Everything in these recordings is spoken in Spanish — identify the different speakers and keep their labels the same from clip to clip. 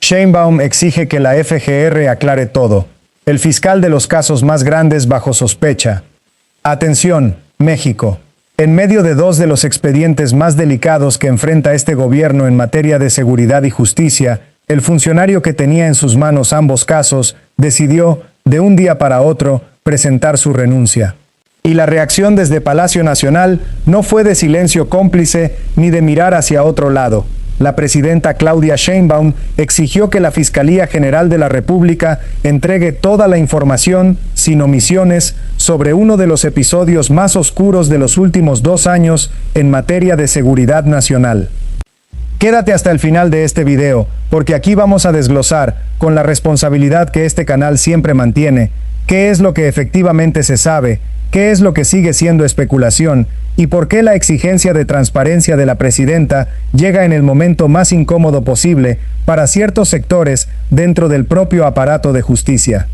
Speaker 1: Sheinbaum exige que la FGR aclare todo. El fiscal de los casos más grandes bajo sospecha. Atención, México. En medio de dos de los expedientes más delicados que enfrenta este gobierno en materia de seguridad y justicia, el funcionario que tenía en sus manos ambos casos decidió, de un día para otro, presentar su renuncia. Y la reacción desde Palacio Nacional no fue de silencio cómplice ni de mirar hacia otro lado. La presidenta Claudia Sheinbaum exigió que la Fiscalía General de la República entregue toda la información, sin omisiones, sobre uno de los episodios más oscuros de los últimos 2 años en materia de seguridad nacional. Quédate hasta el final de este video, porque aquí vamos a desglosar, con la responsabilidad que este canal siempre mantiene, qué es lo que efectivamente se sabe, qué es lo que sigue siendo especulación, y por qué la exigencia de transparencia de la presidenta llega en el momento más incómodo posible para ciertos sectores dentro del propio aparato de justicia.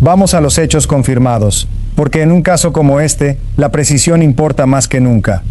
Speaker 1: Vamos a los hechos confirmados, porque en un caso como este, la precisión importa más que nunca.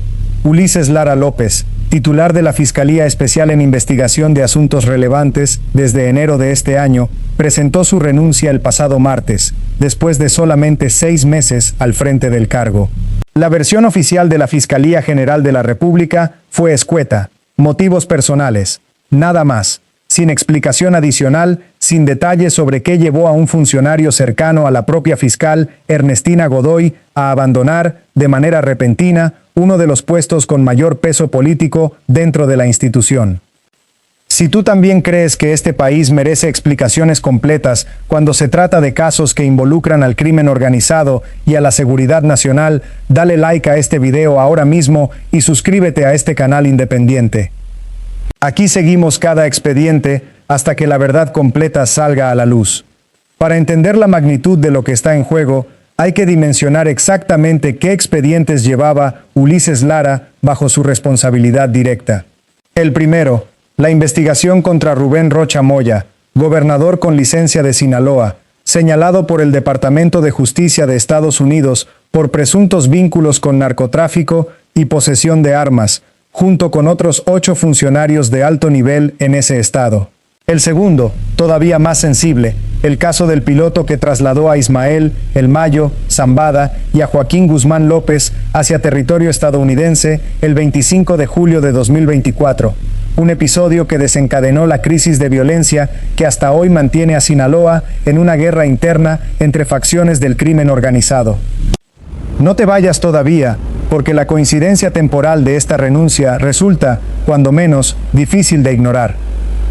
Speaker 1: Ulises Lara López, titular de la Fiscalía Especial en Investigación de Asuntos Relevantes desde enero de este año, presentó su renuncia el pasado martes, después de solamente 6 meses al frente del cargo. La versión oficial de la Fiscalía General de la República fue escueta, motivos personales, nada más, sin explicación adicional, sin detalles sobre qué llevó a un funcionario cercano a la propia fiscal, Ernestina Godoy, a abandonar, de manera repentina, uno de los puestos con mayor peso político dentro de la institución. Si tú también crees que este país merece explicaciones completas cuando se trata de casos que involucran al crimen organizado y a la seguridad nacional, dale like a este video ahora mismo y suscríbete a este canal independiente. Aquí seguimos cada expediente hasta que la verdad completa salga a la luz. Para entender la magnitud de lo que está en juego, hay que dimensionar exactamente qué expedientes llevaba Ulises Lara bajo su responsabilidad directa. El primero, la investigación contra Rubén Rocha Moya, gobernador con licencia de Sinaloa, señalado por el Departamento de Justicia de Estados Unidos por presuntos vínculos con narcotráfico y posesión de armas, junto con otros 8 funcionarios de alto nivel en ese estado. El segundo, todavía más sensible, el caso del piloto que trasladó a Ismael El Mayo Zambada y a Joaquín Guzmán López hacia territorio estadounidense el 25 de julio de 2024. Un episodio que desencadenó la crisis de violencia que hasta hoy mantiene a Sinaloa en una guerra interna entre facciones del crimen organizado. No te vayas todavía, porque la coincidencia temporal de esta renuncia resulta, cuando menos, difícil de ignorar.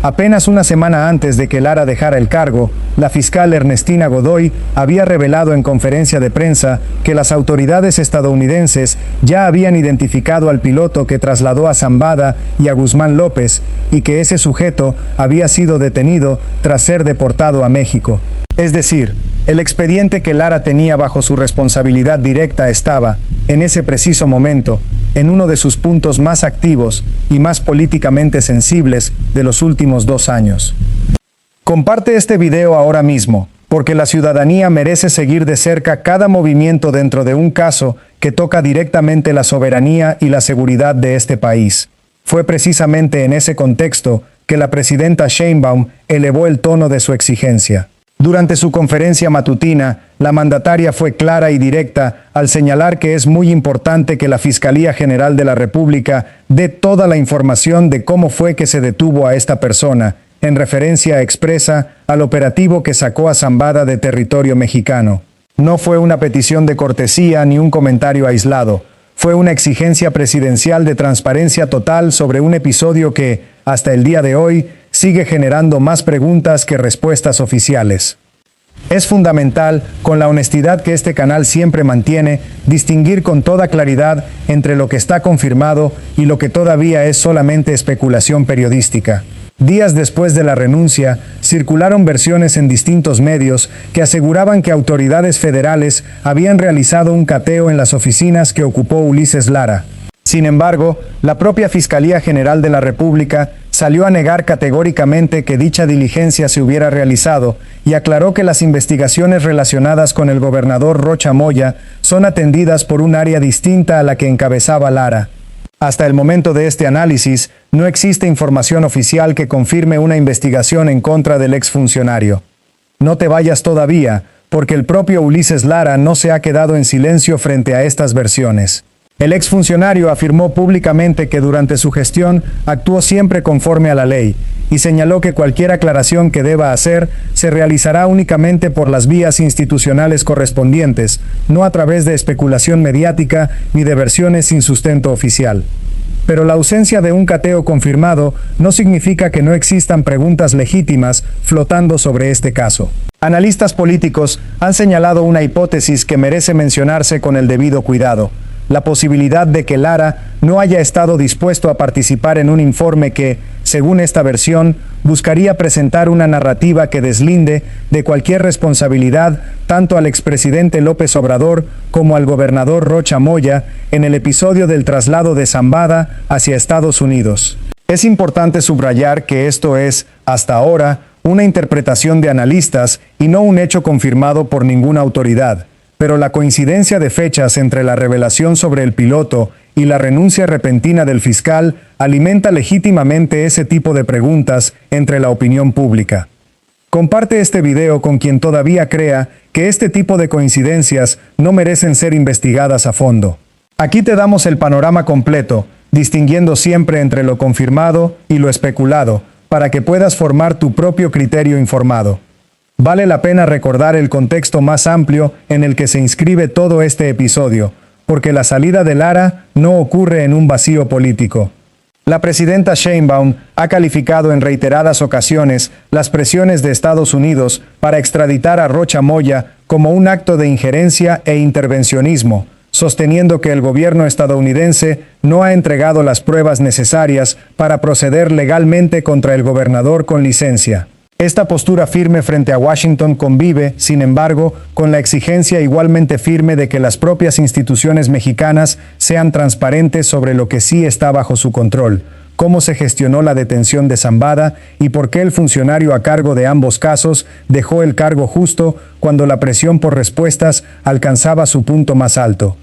Speaker 1: Apenas una semana antes de que Lara dejara el cargo, la fiscal Ernestina Godoy había revelado en conferencia de prensa que las autoridades estadounidenses ya habían identificado al piloto que trasladó a Zambada y a Guzmán López y que ese sujeto había sido detenido tras ser deportado a México. Es decir, el expediente que Lara tenía bajo su responsabilidad directa estaba, en ese preciso momento, en uno de sus puntos más activos y más políticamente sensibles de los últimos 2 años. Comparte este video ahora mismo, porque la ciudadanía merece seguir de cerca cada movimiento dentro de un caso que toca directamente la soberanía y la seguridad de este país. Fue precisamente en ese contexto que la presidenta Sheinbaum elevó el tono de su exigencia. Durante su conferencia matutina, la mandataria fue clara y directa al señalar que es muy importante que la Fiscalía General de la República dé toda la información de cómo fue que se detuvo a esta persona, en referencia expresa al operativo que sacó a Zambada de territorio mexicano. No fue una petición de cortesía ni un comentario aislado. Fue una exigencia presidencial de transparencia total sobre un episodio que, hasta el día de hoy, sigue generando más preguntas que respuestas oficiales. Es fundamental, con la honestidad que este canal siempre mantiene, distinguir con toda claridad entre lo que está confirmado y lo que todavía es solamente especulación periodística. Días después de la renuncia, circularon versiones en distintos medios que aseguraban que autoridades federales habían realizado un cateo en las oficinas que ocupó Ulises Lara. Sin embargo, la propia Fiscalía General de la República salió a negar categóricamente que dicha diligencia se hubiera realizado y aclaró que las investigaciones relacionadas con el gobernador Rocha Moya son atendidas por un área distinta a la que encabezaba Lara. Hasta el momento de este análisis, no existe información oficial que confirme una investigación en contra del exfuncionario. No te vayas todavía, porque el propio Ulises Lara no se ha quedado en silencio frente a estas versiones. El exfuncionario afirmó públicamente que durante su gestión actuó siempre conforme a la ley, y señaló que cualquier aclaración que deba hacer se realizará únicamente por las vías institucionales correspondientes, no a través de especulación mediática ni de versiones sin sustento oficial. Pero la ausencia de un cateo confirmado no significa que no existan preguntas legítimas flotando sobre este caso. Analistas políticos han señalado una hipótesis que merece mencionarse con el debido cuidado: la posibilidad de que Lara no haya estado dispuesto a participar en un informe que, según esta versión, buscaría presentar una narrativa que deslinde de cualquier responsabilidad tanto al expresidente López Obrador como al gobernador Rocha Moya en el episodio del traslado de Zambada hacia Estados Unidos. Es importante subrayar que esto es, hasta ahora, una interpretación de analistas y no un hecho confirmado por ninguna autoridad. Pero la coincidencia de fechas entre la revelación sobre el piloto y la renuncia repentina del fiscal alimenta legítimamente ese tipo de preguntas entre la opinión pública. Comparte este video con quien todavía crea que este tipo de coincidencias no merecen ser investigadas a fondo. Aquí te damos el panorama completo, distinguiendo siempre entre lo confirmado y lo especulado, para que puedas formar tu propio criterio informado. Vale la pena recordar el contexto más amplio en el que se inscribe todo este episodio, porque la salida de Lara no ocurre en un vacío político. La presidenta Sheinbaum ha calificado en reiteradas ocasiones las presiones de Estados Unidos para extraditar a Rocha Moya como un acto de injerencia e intervencionismo, sosteniendo que el gobierno estadounidense no ha entregado las pruebas necesarias para proceder legalmente contra el gobernador con licencia. Esta postura firme frente a Washington convive, sin embargo, con la exigencia igualmente firme de que las propias instituciones mexicanas sean transparentes sobre lo que sí está bajo su control, cómo se gestionó la detención de Zambada y por qué el funcionario a cargo de ambos casos dejó el cargo justo cuando la presión por respuestas alcanzaba su punto más alto.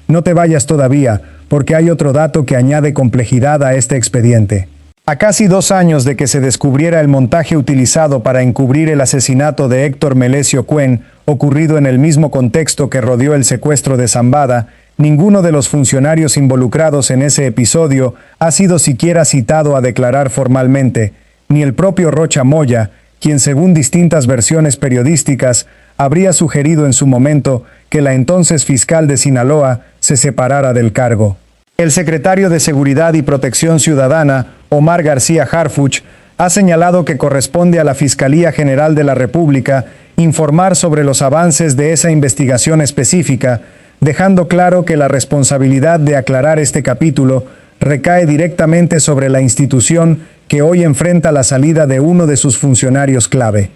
Speaker 1: No te vayas todavía, porque hay otro dato que añade complejidad a este expediente. A casi 2 años de que se descubriera el montaje utilizado para encubrir el asesinato de Héctor Melesio Cuen, ocurrido en el mismo contexto que rodeó el secuestro de Zambada, ninguno de los funcionarios involucrados en ese episodio ha sido siquiera citado a declarar formalmente, ni el propio Rocha Moya, quien según distintas versiones periodísticas habría sugerido en su momento que la entonces fiscal de Sinaloa se separara del cargo. El secretario de Seguridad y Protección Ciudadana, Omar García Harfuch, ha señalado que corresponde a la Fiscalía General de la República informar sobre los avances de esa investigación específica, dejando claro que la responsabilidad de aclarar este capítulo recae directamente sobre la institución que hoy enfrenta la salida de uno de sus funcionarios clave.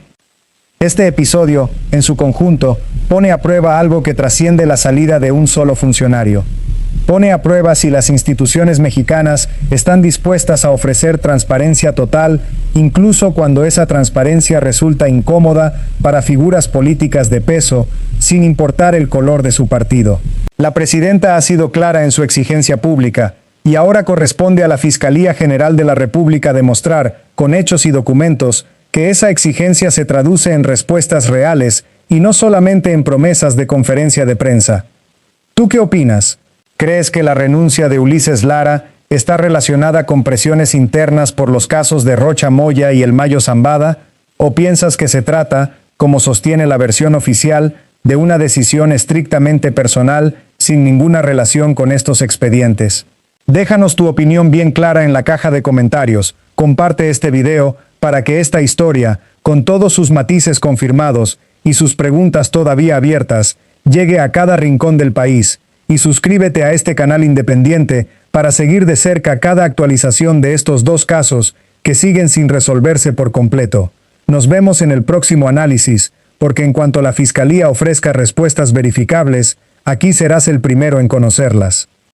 Speaker 1: Este episodio, en su conjunto, pone a prueba algo que trasciende la salida de un solo funcionario. Pone a prueba si las instituciones mexicanas están dispuestas a ofrecer transparencia total, incluso cuando esa transparencia resulta incómoda para figuras políticas de peso, sin importar el color de su partido. La presidenta ha sido clara en su exigencia pública, y ahora corresponde a la Fiscalía General de la República demostrar, con hechos y documentos, que esa exigencia se traduce en respuestas reales y no solamente en promesas de conferencia de prensa. ¿Tú qué opinas? ¿Crees que la renuncia de Ulises Lara está relacionada con presiones internas por los casos de Rocha Moya y el Mayo Zambada? ¿O piensas que se trata, como sostiene la versión oficial, de una decisión estrictamente personal sin ninguna relación con estos expedientes? Déjanos tu opinión bien clara en la caja de comentarios. Comparte este video para que esta historia, con todos sus matices confirmados y sus preguntas todavía abiertas, llegue a cada rincón del país. Y suscríbete a este canal independiente para seguir de cerca cada actualización de estos 2 casos que siguen sin resolverse por completo. Nos vemos en el próximo análisis, porque en cuanto la Fiscalía ofrezca respuestas verificables, aquí serás el primero en conocerlas.